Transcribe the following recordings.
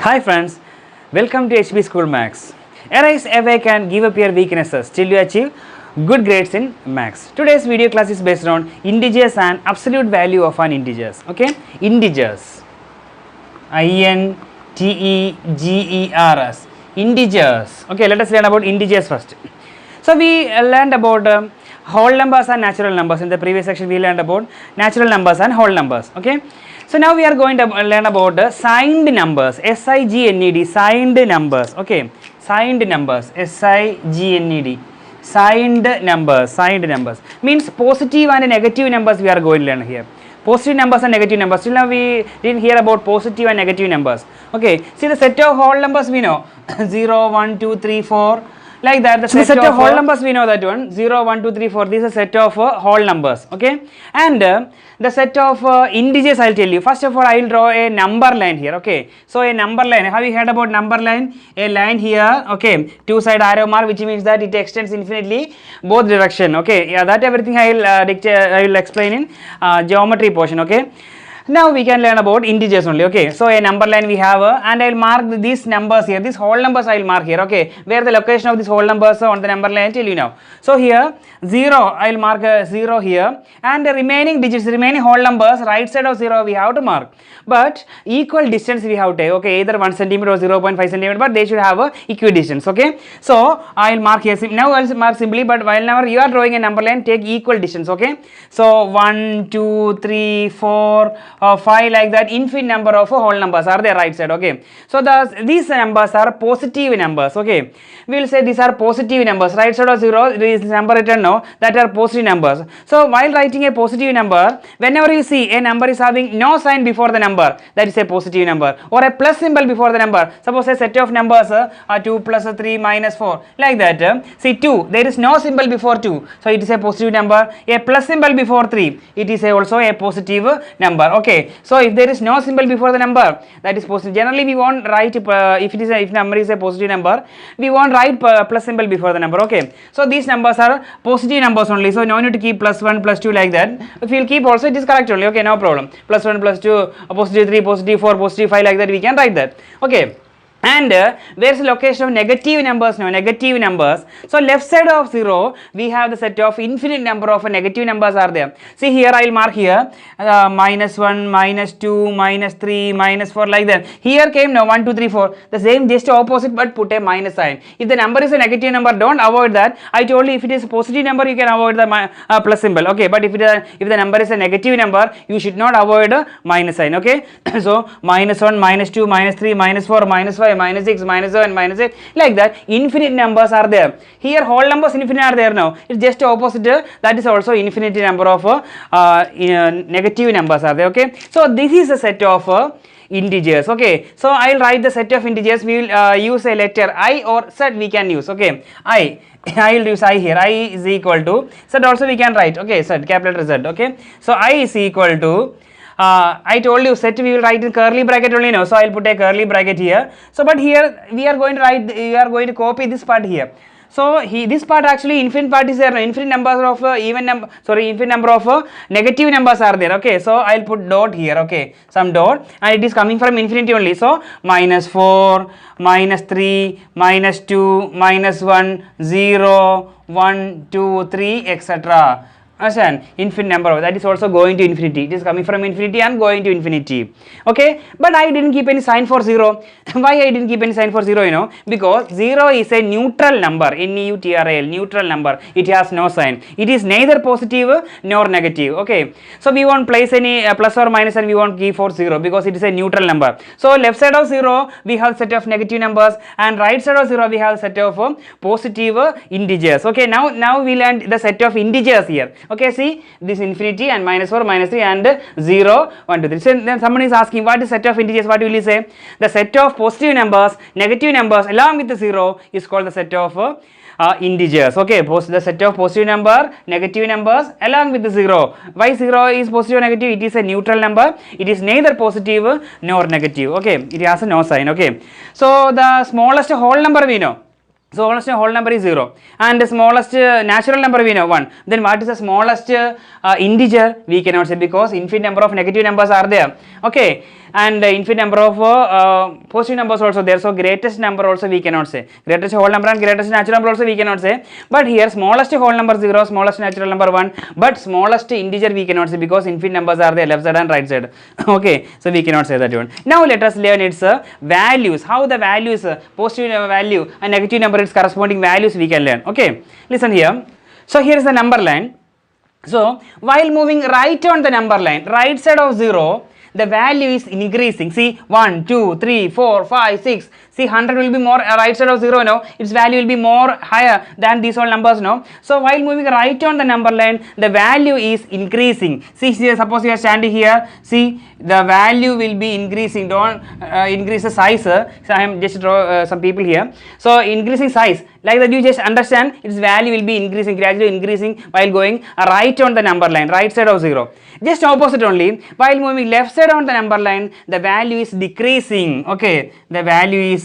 Hi friends, welcome to HB School Max. Arise, awake and give up your weaknesses till you achieve good grades in Max. Today's video class is based on integers and absolute value of an integers. Okay, integers. I-N-T-E-G-E-R-S. Integers. Okay, let us learn about integers first. So we learned about whole numbers and natural numbers. In the previous section we learned about natural numbers and whole numbers. Okay. So now we are going to learn about signed numbers. S-I-G-N-E-D. Signed numbers. Okay. Signed numbers. S-I-G-N-E-D. Signed numbers. Signed numbers. Means positive and negative numbers we are going to learn here. Positive numbers and negative numbers. Till now we didn't hear about positive and negative numbers. Okay. See the set of whole numbers we know. 0, 1, 2, 3, 4. Like that, the set of whole numbers we know that one 0, 1, 2, 3, 4. This is a set of whole numbers. Okay, and the set of integers I'll tell you. First of all, I will draw a number line here. Okay, so a number line. Have you heard about number line? A line here. Okay, two side arrow mark, which means that it extends infinitely both direction. Okay, yeah, that everything I will explain in geometry portion. Okay. Now we can learn about integers only. Okay, so a number line we have and I will mark these numbers here. These whole numbers I will mark here. Okay, where the location of these whole numbers on the number line I tell you now. So here 0 I will mark 0 here, and the remaining digits, remaining whole numbers, right side of 0 we have to mark, but equal distance we have to take. Okay, either 1 cm or 0.5 cm, but they should have a equidistance. Okay, so I will mark here. Now I will mark simply, but whenever you are drawing a number line, take equal distance. Okay, so 1, 2, 3, 4, 5, like that. Infinite number of whole numbers are there right side. Okay, so these numbers are positive numbers. Okay, we will say these are positive numbers. Right side of 0 is number written now, that are positive numbers. So while writing a positive number, whenever you see a number is having no sign before the number, that is a positive number, or a plus symbol before the number. Suppose a set of numbers are 2 plus 3 minus 4, like that. See 2, there is no symbol before 2, so it is a positive number. A plus symbol before 3, it is also a positive number. Okay, so if there is no symbol before the number, that is positive. Generally we won't write if number is a positive number, we won't write plus symbol before the number. Okay, so these numbers are positive numbers only, so no need to keep plus 1 plus 2 like that. If you will keep also, it is correct only. Okay, no problem. Plus 1 plus 2, positive 3, positive 4, positive 5, like that we can write that. Okay, and where is the location of negative numbers now? Negative numbers. So left side of 0 we have the set of infinite number of negative numbers are there. See here I will mark here minus 1, minus 2, minus 3, minus 4, like that. Here came now 1, 2, 3, 4. The same, just opposite, but put a minus sign. If the number is a negative number, don't avoid that. I told you if it is a positive number, you can avoid the plus symbol. Okay, but if the number is a negative number, you should not avoid a minus sign. Okay, so minus 1, minus 2, minus 3, minus 4, minus 5, minus 6, minus 7, minus 8, like that. Infinite numbers are there. Here whole numbers infinite are there now. It's just opposite. That is also infinite number of negative numbers are there. Okay, so this is a set of integers. Okay, so I will write the set of integers. We will use a letter I or Z we can use. Okay, I will use I here. I is equal to Z also we can write. Okay, Z, capital letter Z. Okay, so I is equal to I told you set we will write in curly bracket only now, so I will put a curly bracket here. So but here we are going to write, we are going to copy this part here. So this part actually infinite part is there, infinite numbers of infinite number of negative numbers are there. Okay, so I will put dot here. Okay, some dot, and it is coming from infinity only. So minus 4, minus 3, minus 2, minus 1, 0, 1, 2, 3, etc. Understand? Infinite number, that is also going to infinity. It is coming from infinity and going to infinity. Okay, but I didn't keep any sign for 0. Why I didn't keep any sign for 0? You know, because 0 is a neutral number. Neutral, neutral number. It has no sign. It is neither positive nor negative. Okay, so we won't place any plus or minus, and we won't keep for 0 because it is a neutral number. So left side of 0 we have set of negative numbers, and right side of 0 we have set of positive integers. Okay, now we learned the set of integers here. Okay, see this infinity and minus 4, minus 3 and 0, 1, 2, 3. So then someone is asking what is set of integers, what will you say? The set of positive numbers, negative numbers along with the 0 is called the set of integers. Okay, the set of positive number, negative numbers along with the 0. Why 0 is positive or negative? It is a neutral number. It is neither positive nor negative. Okay, it has no sign. Okay, so the smallest whole number we know. smallest whole number is 0 and the smallest natural number we know 1. Then what is the smallest integer? We cannot say because infinite number of negative numbers are there. Okay, and infinite number of positive numbers also there, so greatest number also we cannot say. Greatest whole number and greatest natural number also we cannot say, but here smallest whole number 0, smallest natural number 1, but smallest integer we cannot say because infinite numbers are there left side and right side. Okay, so we cannot say that one. Now let us learn its values, how the values positive value and negative number its corresponding values we can learn. Okay, listen here. So here is the number line. So while moving right on the number line, right side of 0, the value is increasing. See 1, 2, 3, 4, 5, 6. See 100 will be more right side of 0 now, its value will be more higher than these all numbers now. So while moving right on the number line, the value is increasing. See here, suppose you are standing here, see the value will be increasing. Don't increase the size. So I am just draw some people here. So increasing size, like that you just understand its value will be increasing, gradually increasing while going right on the number line, right side of 0. Just opposite only, while moving left side on the number line, the value is decreasing. Okay, the value is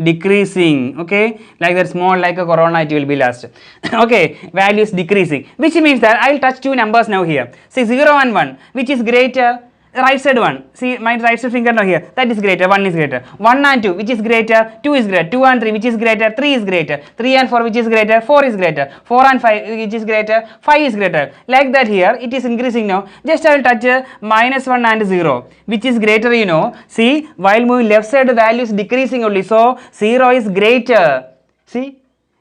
decreasing. Okay, like that, small like a corona it will be last. Okay, value is decreasing, which means that I will touch two numbers now here. See 0 and 1, which is greater? Right side 1, see my right side finger now here, that is greater, 1 is greater. 1 and 2, which is greater? 2 is greater. 2 and 3, which is greater? 3 is greater. 3 and 4, which is greater? 4 is greater. 4 and 5, which is greater? 5 is greater. Like that here it is increasing now. Just I will touch -1 and 0, which is greater, you know. See, while moving left side the value is decreasing only, so 0 is greater. See,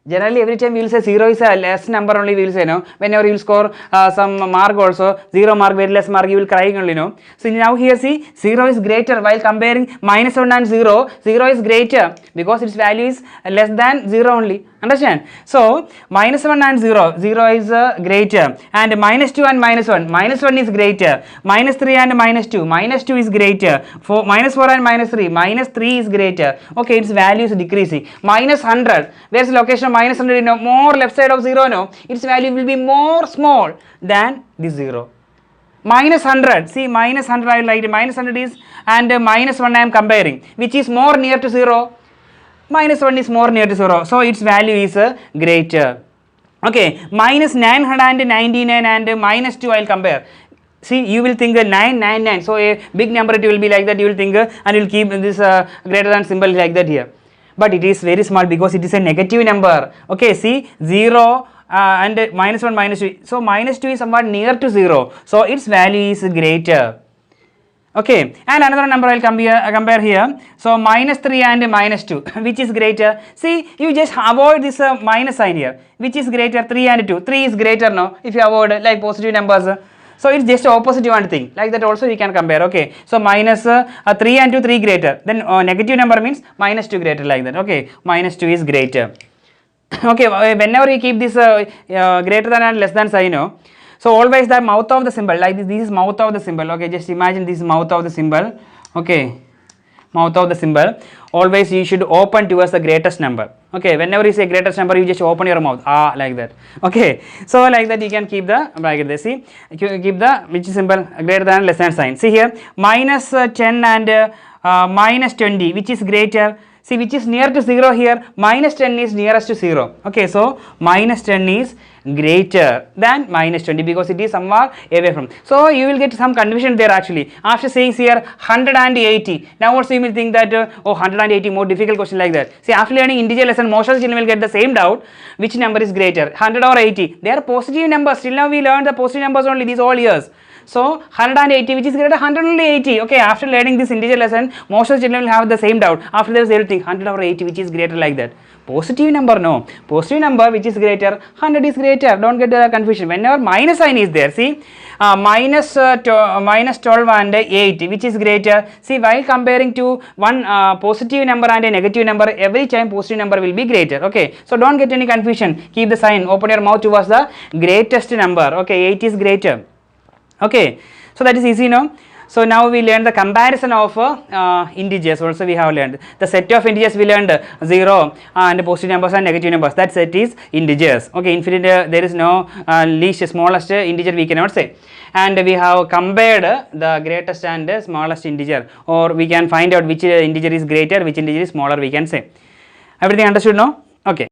generally every time we will say 0 is a less number only, we will say, no, whenever you will score some mark also, 0 mark, very less mark, you will crying only, no. So now here see 0 is greater, while comparing -1 and 0, 0 is greater because its value is less than 0 only. Understand? So -1 and 0, 0 is greater, and -2 and -1, -1 is greater, -3 and -2, -2 is greater, -4 and -3, -3 is greater. Okay, its value is decreasing. -100, where is the location of -100? You know, more left side of 0, no, its value will be more small than this 0. -100, see -100 I will write, -100 is, and -1 I am comparing, which is more near to 0. -1 is more near to 0, so its value is greater. Okay, -999 and -2 I will compare. See, you will think 999, so a big number it will be like that, you will think and you will keep this greater than symbol like that here, but it is very small because it is a negative number. Okay, see 0 and -1, -2, so -2 is somewhat near to 0, so its value is greater. Okay, and another number I will compare here. So -3 and -2, which is greater? See, you just avoid this minus sign here. Which is greater? 3 and 2. 3 is greater now if you avoid like positive numbers. So it's just opposite one thing. Like that also we can compare. Okay, so -3 and 2, 3 greater. Then negative number means -2 greater, like that. Okay, -2 is greater. Okay, whenever we keep this greater than and less than sign, no. So always the mouth of the symbol, like this is mouth of the symbol. Okay, just imagine this is mouth of the symbol. Okay, mouth of the symbol, always you should open towards the greatest number. Okay, whenever you say greatest number, you just open your mouth, like that. Okay, so like that you can keep the bracket there. See, keep the which symbol greater than less than sign. See here, -10 and -20, which is greater? See, which is near to 0 here? -10 is nearest to 0. Okay, so -10 is greater than -20 because it is somewhat away from. So you will get some confusion there actually. After saying here 180, now also you will think that 180, more difficult question like that. See, after learning integer lesson, most of the children will get the same doubt, which number is greater, 100 or 80? They are positive numbers. Till now we learned the positive numbers only these all years. So 180, which is greater, 180. Okay, after learning this integer lesson, most of the children will have the same doubt. After this they will think 100 or 80, which is greater, like that. Positive number, no. Positive number which is greater, 100 is greater. Don't get the confusion. Whenever minus sign is there, see, -12 and 8, which is greater? See, while comparing to one positive number and a negative number, every time positive number will be greater. Okay, so don't get any confusion. Keep the sign, open your mouth towards the greatest number. Okay, 8 is greater. Okay, so that is easy now. So now we learned the comparison of integers. Also we have learned the set of integers. We learned 0 and positive numbers and negative numbers. That set is integers. Okay, infinite there is no least smallest integer we cannot say. And we have compared the greatest and smallest integer, or we can find out which integer is greater, which integer is smaller, we can say. Everything understood now? Okay.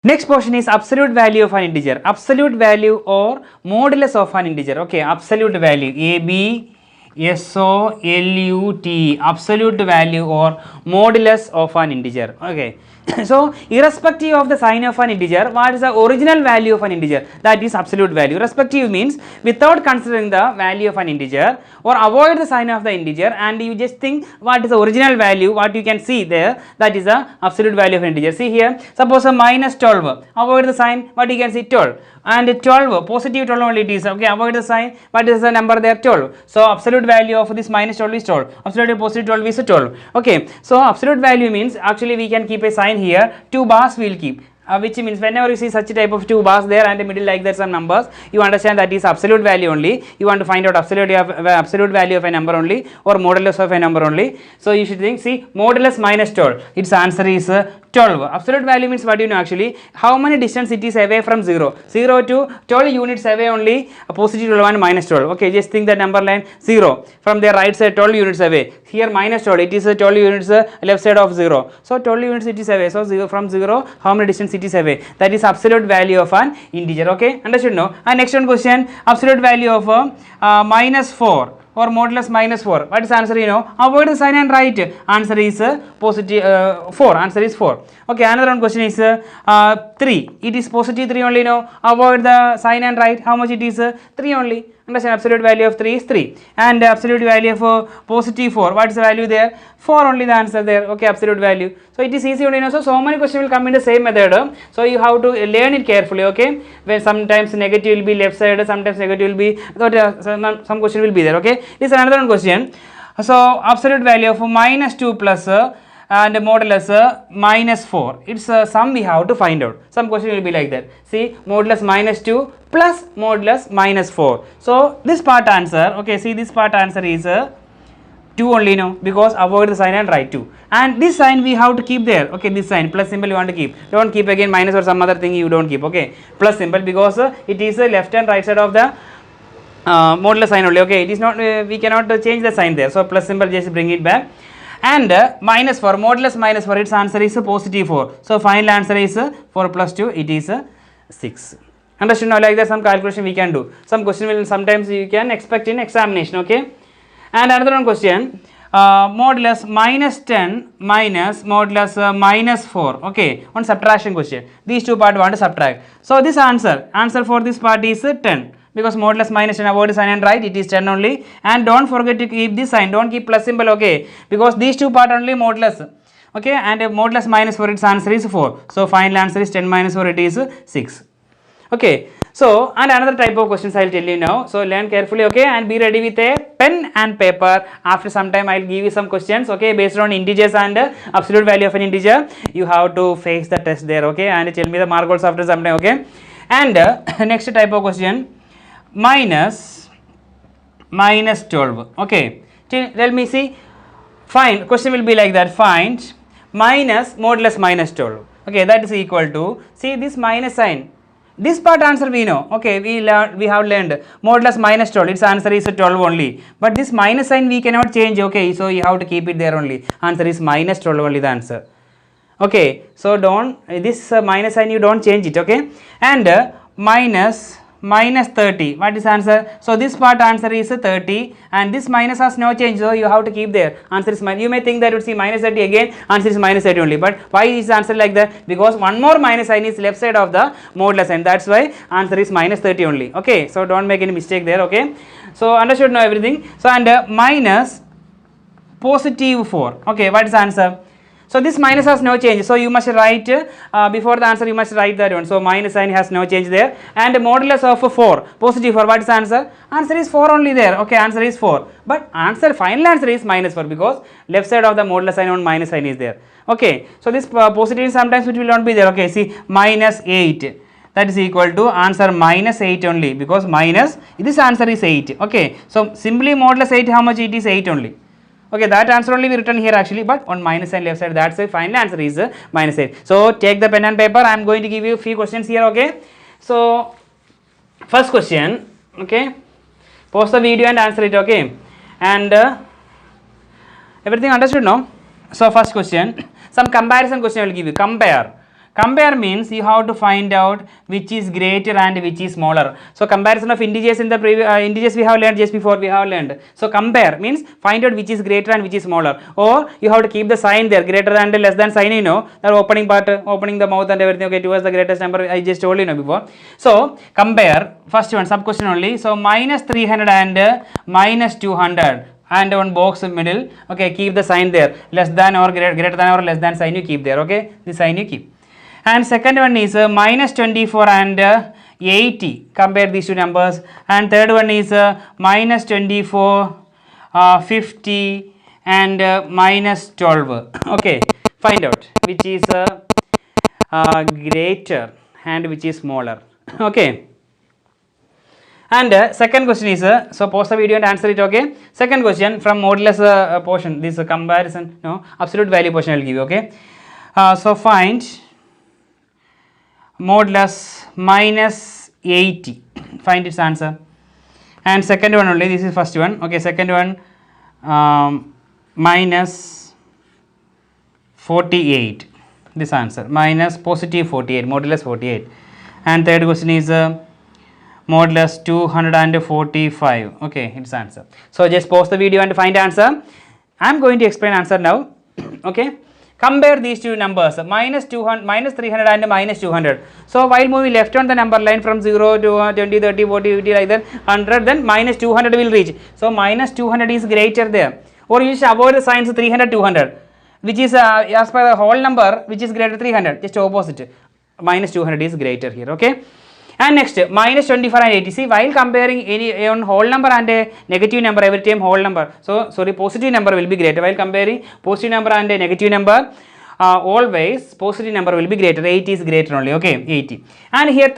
Next portion is absolute value of an integer. Absolute value or modulus of an integer. Okay, absolute value. ABSOLUT. Absolute value or modulus of an integer. Okay. So, irrespective of the sign of an integer, what is the original value of an integer? That is absolute value. Irrespective means without considering the value of an integer or avoid the sign of the integer, and you just think what is the original value, what you can see there, that is the absolute value of an integer. See here, suppose a minus 12, avoid the sign, what you can see 12, and 12, positive 12 only it is, okay, avoid the sign, what is the number there, 12. So, absolute value of this minus 12 is 12, absolute positive 12 is 12, okay. So, absolute value means actually we can keep a sign here, 2 bars we will keep. Which means whenever you see such a type of 2 bars there and the middle like that some numbers, you understand that is absolute value only. You want to find out absolute value of a number only or modulus of a number only. So you should think, see, modulus minus 12, its answer is 12. Absolute value means what you know actually, how many distance it is away from 0. 0 to 12 units away only, a positive 12 and minus 12. Okay, just think the number line 0. From their right side 12 units away. Here minus 12, it is 12 units left side of 0. So 12 units it is away. So 0 from 0, how many distance it is away? That is absolute value of an integer. Okay, understood no? And next one question, absolute value of minus 4. Or modulus minus 4. What is the answer? You know, avoid the sign and write. Answer is positive 4. Answer is 4. Okay, another one question is 3. It is positive 3 only. No, avoid the sign and write. How much it is? 3 only. Understand, absolute value of 3 is 3. And absolute value of positive 4. What is the value there? 4 only the answer there. Okay, absolute value. So it is easy only. You know, so many questions will come in the same method. So you have to learn it carefully. Okay, when sometimes negative will be left side, sometimes negative will be, some question will be there. Okay, this is another one question. So absolute value of minus 2 plus and modulus minus 4. It's sum we have to find out. Some question will be like that. See, modulus minus 2 plus modulus minus 4. So this part answer, okay, see this part answer is 2 only, no, because avoid the sign and write 2. And this sign we have to keep there. Okay, this sign plus symbol you want to keep. Don't keep again minus or some other thing you don't keep. Okay, plus symbol because it is left and right side of the modulus sign only. Okay, it is not, we cannot change the sign there. So plus symbol, just bring it back. And minus 4, modulus minus 4, its answer is positive 4. So final answer is 4 plus 2, it is 6. Understood now? Like that some calculation we can do. Some question will sometimes you can expect in examination. Okay. And another one question, modulus minus 10 minus modulus minus 4. Okay, one subtraction question. These two part want to subtract. So this answer for this part is 10. Because modulus minus 10, avoid the sign and write, it is 10 only. And don't forget to keep this sign, don't keep plus symbol, okay, because these two part only modulus, okay, and modulus minus 4, its answer is 4. So final answer is 10 minus 4, it is 6. Okay, so and another type of questions I will tell you now. So learn carefully, okay, and be ready with a pen and paper. After some time I will give you some questions, okay, based on integers and absolute value of an integer. You have to face the test there, okay, and tell me the mark also after some time, okay. And next type of question, minus 12. Okay, let me see. Find, question will be like that, find minus modulus minus 12. Okay, that is equal to, see this minus sign, this part answer we know. Okay, we have learned modulus minus 12, its answer is 12 only, but this minus sign we cannot change. Okay, so you have to keep it there only. Answer is minus 12 only the answer. Okay, so don't, this minus sign you don't change it. Okay, and minus 30, what is answer? So this part answer is 30 and this minus has no change, so you have to keep there. Answer is minus. You may think that you would see minus 30 again, answer is minus 30 only, but why is the answer like that? Because one more minus sign is left side of the modulus sign, that's why answer is minus 30 only. Okay, so don't make any mistake there. Okay, so understood now everything. So and minus positive 4. Okay, what is the answer? So this minus has no change, so you must write before the answer you must write that one. So minus sign has no change there, and modulus of 4, positive 4, what is the answer? Answer is 4 only there. Okay, answer is 4, but answer, final answer is minus 4 because left side of the modulus sign on minus sign is there. Okay, so this positive sometimes it will not be there. Okay, see minus 8, that is equal to answer minus 8 only, because minus, this answer is 8. Okay, so simply modulus 8, how much it is? 8 only. Okay, that answer only we written here actually, but on minus sign left side, that's the final answer is minus 8. So take the pen and paper, I am going to give you a few questions here. Okay, so first question, okay, pause the video and answer it. Okay, and everything understood now? So first question, some comparison question I will give you. Compare means you have to find out which is greater and which is smaller. So comparison of integers in the previous integers we have learned just before we have learned. So compare means find out which is greater and which is smaller, or you have to keep the sign there, greater than and less than sign, you know, that opening part, opening the mouth and everything, okay, towards the greatest number I just told you know before. So compare, first one sub question only. So minus 300 and minus 200 and one box in middle, okay, keep the sign there, less than or greater than or less than sign you keep there, okay, the sign you keep. And second one is minus 24 and 80, compare these two numbers. And third one is minus 24, 50 and minus 12, okay, find out which is greater and which is smaller, okay. And second question is, so pause the video and answer it, okay. Second question from modulus portion, this comparison, no, absolute value portion I will give you, okay. So find modulus minus 80, find its answer. And second one only, this is first one, okay. Second one minus 48, this answer, minus positive 48, modulus 48. And third question is modulus 245, okay, its answer. So just pause the video and find answer. I am going to explain answer now, okay. Compare these two numbers, minus 200, minus 300 and minus 200. So while moving left on the number line from 0 to 20, 30, 40, 50 like that, 100, then minus 200 will reach. So minus 200 is greater there. Or you should avoid the signs 300, 200, which is as per the whole number which is greater 300, just opposite. Minus 200 is greater here, okay. And next, minus 24 and 80. See, while comparing any one whole number and a negative number, every time whole number, so sorry, positive number will be greater. While comparing positive number and a negative number, always positive number will be greater. 80 is greater only, okay, 80. And here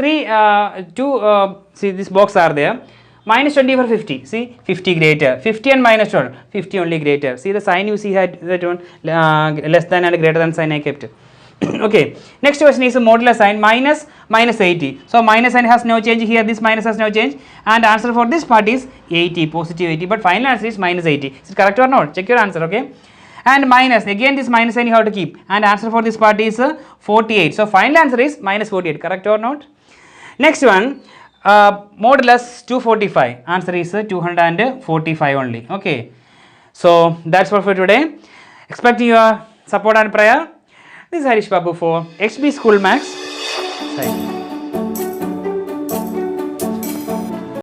see this box are there. Minus 20 for 50, see 50 greater, 50 and minus 12, 50 only greater. See the sign you see had that one, less than and greater than sign I kept. Okay, next question is a modular sign, minus 80. So minus sign has no change here, this minus has no change, and answer for this part is 80, positive 80, but final answer is minus 80. Is it correct or not? Check your answer, okay. And minus, again this minus sign you have to keep, and answer for this part is 48. So final answer is minus 48, correct or not? Next one, modulus 245, answer is 245 only, okay. So that's all for today. Expecting your support and prayer. This is Harish Babu for HB School Max.